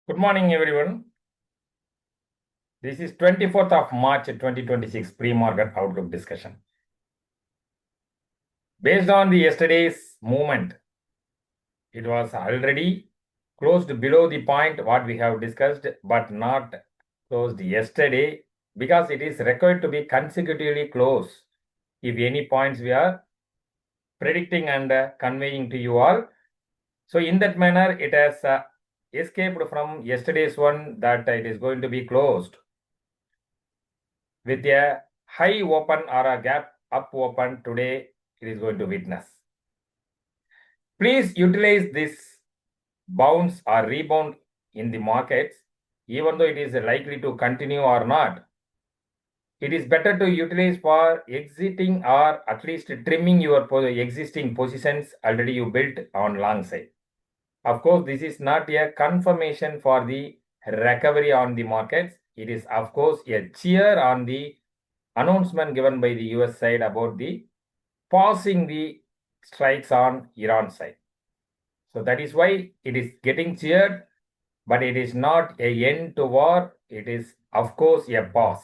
Good morning, everyone. This is 24th of March 2026 pre-market outlook discussion. Based on the yesterday's movement, it was already closed below the point what we have discussed, but not closed yesterday because it is required to be consecutively closed. If any points we are predicting and conveying to you all. So in that manner, it has escaped from yesterday's one that it is going to be closed with a high open or a gap up open today it is going to witness. Please utilize this bounce or rebound in the markets, even though it is likely to continue or not. It is better to utilize for exiting or at least trimming your existing positions already you built on long side. Of course, this is not a confirmation for the recovery on the markets. It is, of course, a cheer on the announcement given by the US side about the pausing the strikes on Iran side. So that is why it is getting cheered, but it is not a end to war. It is, of course, a pause.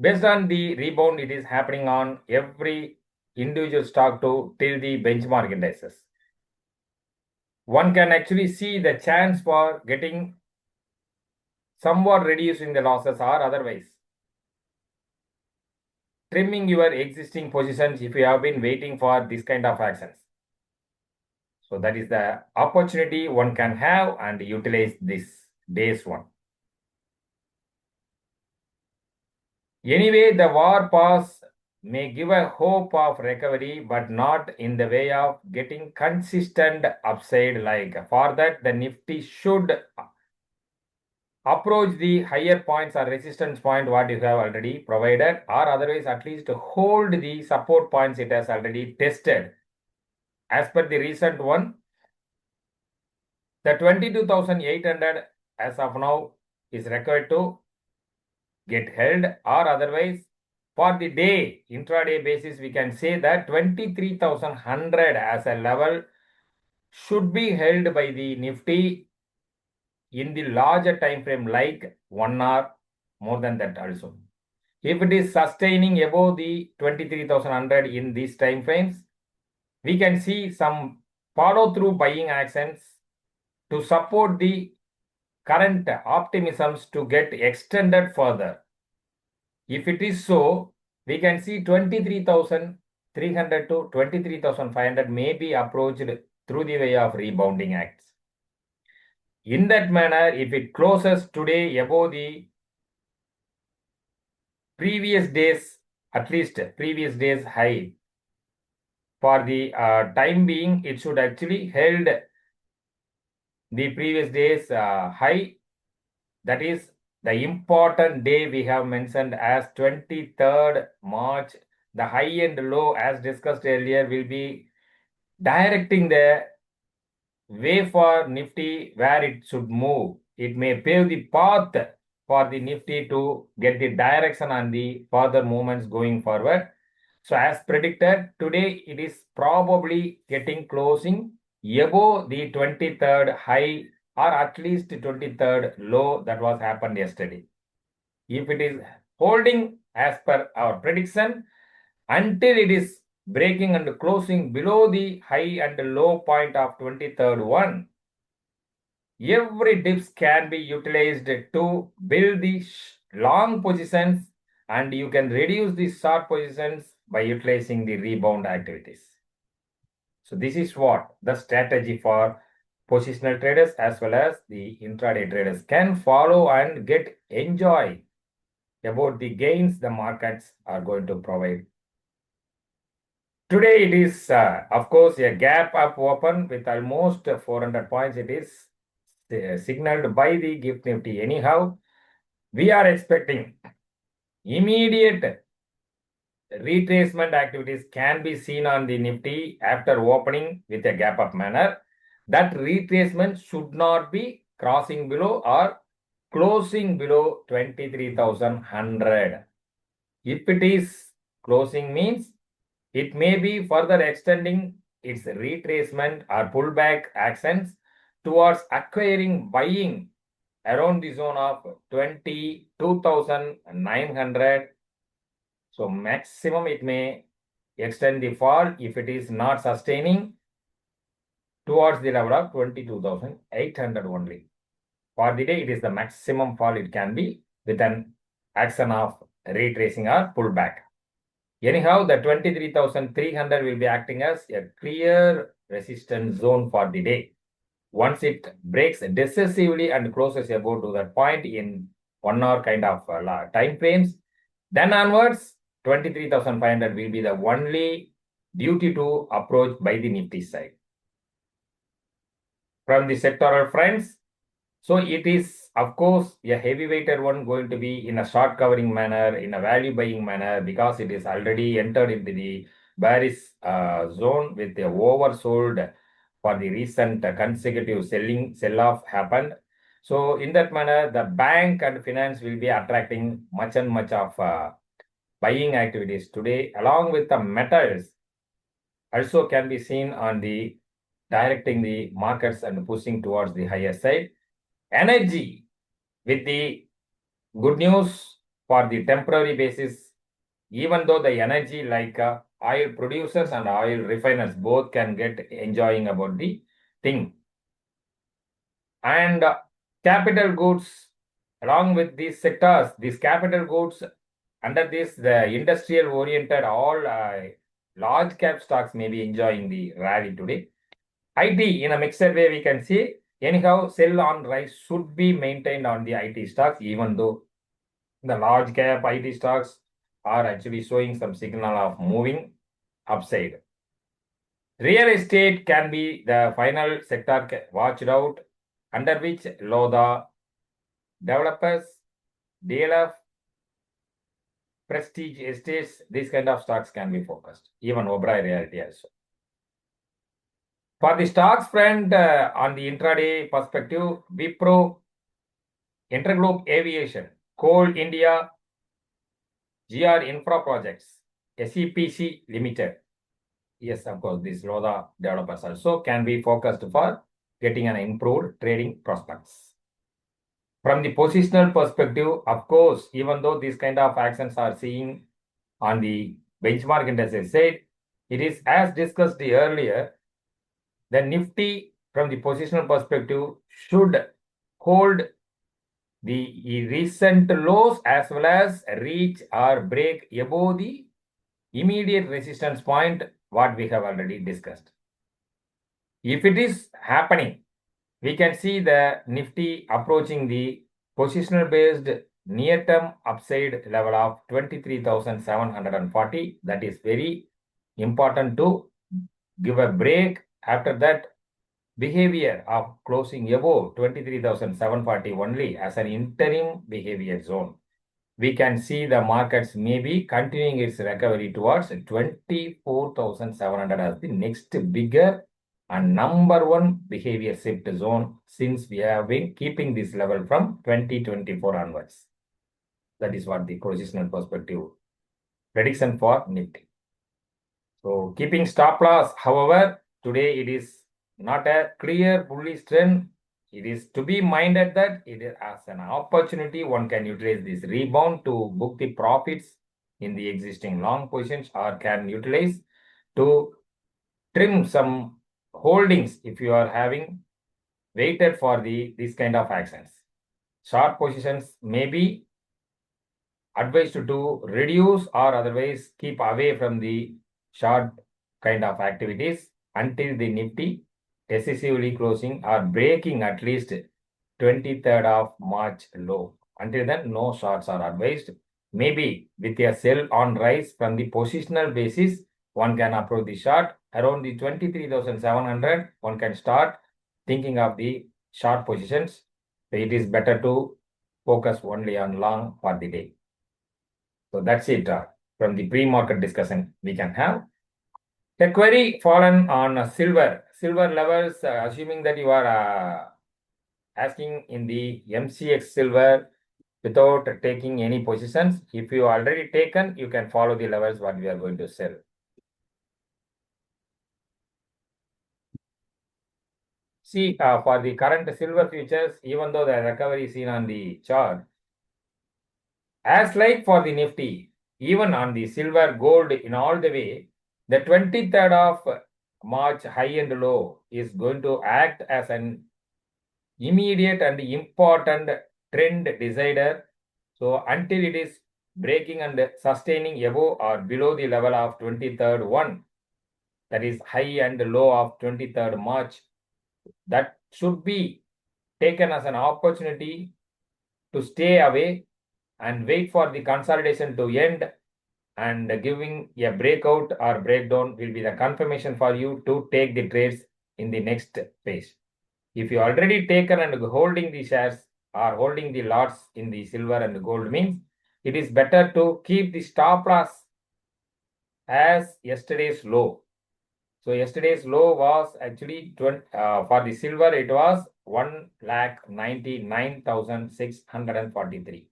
Based on the rebound, it is happening on every individual stock till the benchmark indices. One can actually see the chance for getting somewhat reducing the losses or otherwise trimming your existing positions if you have been waiting for this kind of actions. So that is the opportunity one can have and utilize this day's one. Anyway, the war pause may give a hope of recovery, but not in the way of getting consistent upside. Like for that, the Nifty should approach the higher points or resistance point what you have already provided, or otherwise at least hold the support points it has already tested. As per the recent one, the 22,800 as of now is required to get held, or otherwise for the day intraday basis we can say that 23,100 as a level should be held by the Nifty in the larger time frame like 1 hour, more than that also. If it is sustaining above the 23,100 in these time frames, we can see some follow through buying actions to support the current optimisms to get extended further. If it is so, we can see 23,300 to 23,500 may be approached through the way of rebounding acts. In that manner, if it closes today above the previous days, at least previous days high, for the time being, it should actually held the previous days high. That is the important day we have mentioned as 23rd March. The high and low, as discussed earlier, will be directing the way for Nifty where it should move. It may pave the path for the Nifty to get the direction on the further movements going forward. So as predicted, today it is probably getting closing above the 23rd high or at least 23rd low that was happened yesterday. If it is holding as per our prediction until it is breaking and closing below the high and low point of 23rd one, every dips can be utilized to build the long positions and you can reduce the short positions by utilizing the rebound activities. So this is what the strategy for positional traders as well as the intraday traders can follow and get enjoy about the gains the markets are going to provide. Today it is of course a gap up open with almost 400 points. It is signaled by the gift Nifty. Anyhow, we are expecting immediate retracement activities can be seen on the Nifty after opening with a gap up manner. That retracement should not be crossing below or closing below 23,100. If it is closing means it may be further extending its retracement or pullback actions towards buying around the zone of 22,900. So maximum it may extend the fall if it is not sustaining towards the level of 22,800 only. For the day, it is the maximum fall it can be with an action of retracing or pullback. Anyhow, the 23,300 will be acting as a clear resistance zone for the day. Once it breaks decisively and closes about to that point in 1 hour kind of time frames, then onwards, 23,500 will be the only duty to approach by the Nifty side. From the sectoral friends, so it is, of course, a heavy-weighted one going to be in a short covering manner, in a value buying manner, because it is already entered into the bearish zone with the oversold for the recent consecutive sell-off happened. So in that manner, the bank and finance will be attracting much of buying activities today, along with the metals also can be seen on the directing the markets and pushing towards the higher side. Energy with the good news for the temporary basis, even though the energy like oil producers and oil refiners both can get enjoying about the thing. And capital goods, along with these sectors, these capital goods, under this, the industrial oriented, all large cap stocks may be enjoying the rally today. IT in a mixed way, we can see. Anyhow, sell on rise should be maintained on the IT stocks, even though the large cap IT stocks are actually showing some signal of moving upside. Real estate can be the final sector watched out, under which LODA, developers, DLF, prestige estates, these kind of stocks can be focused, even Oberoi Realty also. For the stocks front, on the intraday perspective, Wipro, Interglobe Aviation, Coal India, GR Infra Projects, SEPC Limited. Yes, of course, these LODA developers also can be focused for getting an improved trading prospects. From the positional perspective, of course, even though these kind of actions are seen on the benchmark index, I said, it is as discussed earlier, the Nifty from the positional perspective should hold the recent lows as well as reach or break above the immediate resistance point what we have already discussed. If it is happening, we can see the Nifty approaching the positional based near-term upside level of 23,740. That is very important to give a break. After that, behavior of closing above 23,740 only as an interim behavior zone. We can see the markets may be continuing its recovery towards 24,700 as the next bigger and number one behavior shift zone, since we have been keeping this level from 2024 onwards. That is what the positional perspective prediction for Nifty. So keeping stop loss, however, today it is not a clear bullish trend. It is to be minded that it is as an opportunity, one can utilize this rebound to book the profits in the existing long positions, or can utilize to trim some holdings if you are having waited for this kind of actions. Short positions may be advised to reduce or otherwise keep away from the short kind of activities until the Nifty decisively closing or breaking at least 23rd of March low. Until then, no shorts are advised. Maybe with a sell on rise from the positional basis, one can approach the short around the 23,700. One can start thinking of the short positions. So it is better to focus only on long for the day. So that's it from the pre-market discussion we can have. The query fallen on silver. Silver levels, assuming that you are asking in the MCX silver without taking any positions. If you already taken, you can follow the levels what we are going to sell. See, for the current silver futures, even though the recovery is seen on the chart, as like for the Nifty, even on the silver, gold in all the way, the 23rd of March high and low is going to act as an immediate and important trend decider. So until it is breaking and sustaining above or below the level of 23rd one, that is high and low of 23rd March, that should be taken as an opportunity to stay away and wait for the consolidation to end, and giving a breakout or breakdown will be the confirmation for you to take the trades in the next phase. If you already taken and holding the shares or holding the lots in the silver and gold, means it is better to keep the stop loss as yesterday's low. So yesterday's low was actually for the silver, it was 1,99,643.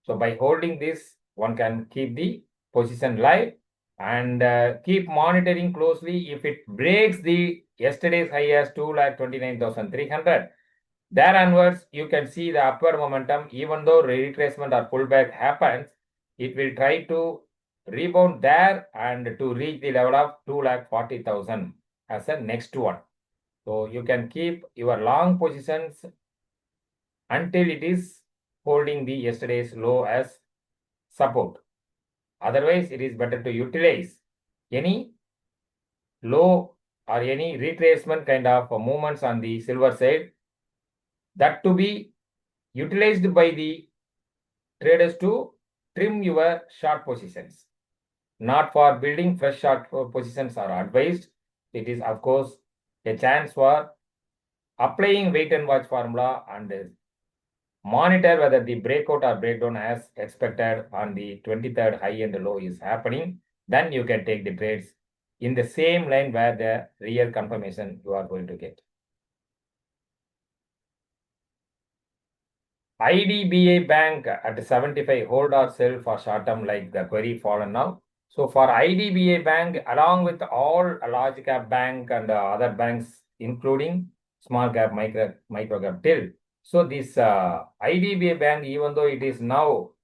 So by holding this, one can keep the position live and keep monitoring closely. If it breaks the yesterday's high as 2,29,300, there onwards, you can see the upward momentum. Even though retracement or pullback happens, it will try to rebound there and to reach the level of 2,40,000 as a next one. So you can keep your long positions until it is holding the yesterday's low as support. Otherwise, it is better to utilize any low or any retracement kind of movements on the silver side, that to be utilized by the traders to trim your short positions. Not for building fresh short positions are advised. It is, of course, a chance for applying wait and watch formula and monitor whether the breakout or breakdown as expected on the 23rd high and low is happening. Then you can take the trades in the same line where the real confirmation you are going to get. IDBI Bank at 75, hold or sell for short term, like the query fallen now. So for IDBI Bank, along with all large cap bank and other banks, including small cap, micro cap till. So this IDBI Bank, even though it is now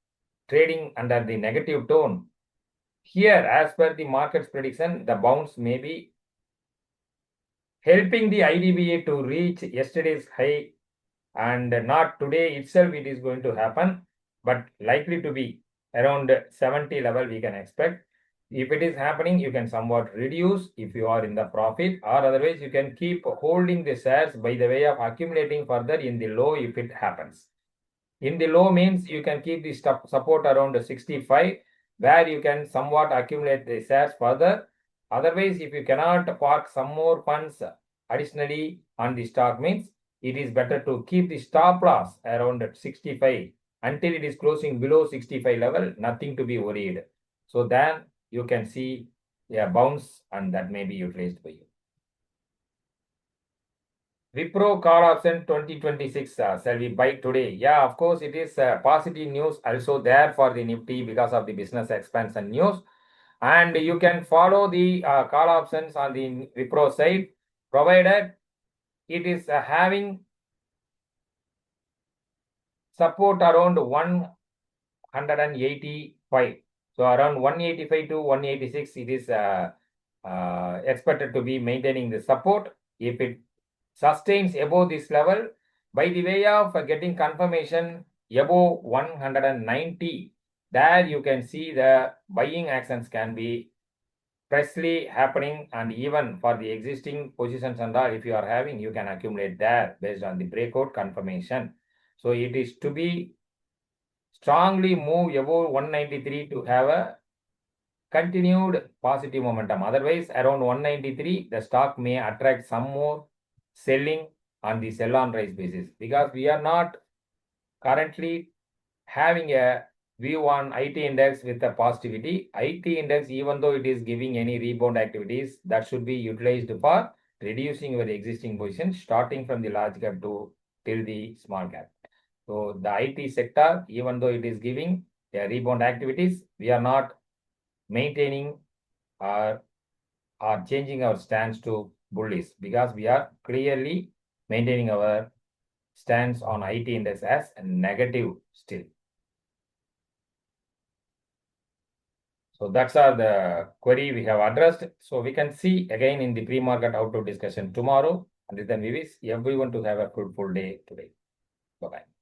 trading under the negative tone, here as per the market's prediction, the bounce may be helping the IDBI to reach yesterday's high, and not today itself it is going to happen, but likely to be around 70 level we can expect. If it is happening, you can somewhat reduce if you are in the profit, or otherwise you can keep holding the shares by the way of accumulating further in the low if it happens. In the low means you can keep the support around 65, where you can somewhat accumulate the shares further. Otherwise, if you cannot park some more funds additionally on the stock, means it is better to keep the stop loss around 65 until it is closing below 65 level, nothing to be worried. So then you can see a bounce, and that may be utilized by you. Wipro call option 2026, shall we buy today? Yeah, of course, it is positive news also there for the Nifty because of the business expansion news. And you can follow the call options on the Wipro side, provided it is having support around 185. So around 185 to 186, it is expected to be maintaining the support. If it sustains above this level, by the way of getting confirmation above 190, there you can see the buying actions can be freshly happening, and even for the existing positions and all, if you are having, you can accumulate there based on the breakout confirmation. So it is to be strongly move above 193 to have a continued positive momentum. Otherwise, around 193, the stock may attract some more selling on the sell on rise basis, because we are not currently having a view on IT index with a positivity. IT index, even though it is giving any rebound activities, that should be utilized for reducing your existing position, starting from the large cap to till the small cap. So the IT sector, even though it is giving a rebound activities, we are not maintaining or changing our stance to bullish, because we are clearly maintaining our stance on IT index as negative still. So that's all the query we have addressed. So we can see again in the pre-market outlook discussion tomorrow. And then we wish everyone to have a fruitful day today. Bye-bye.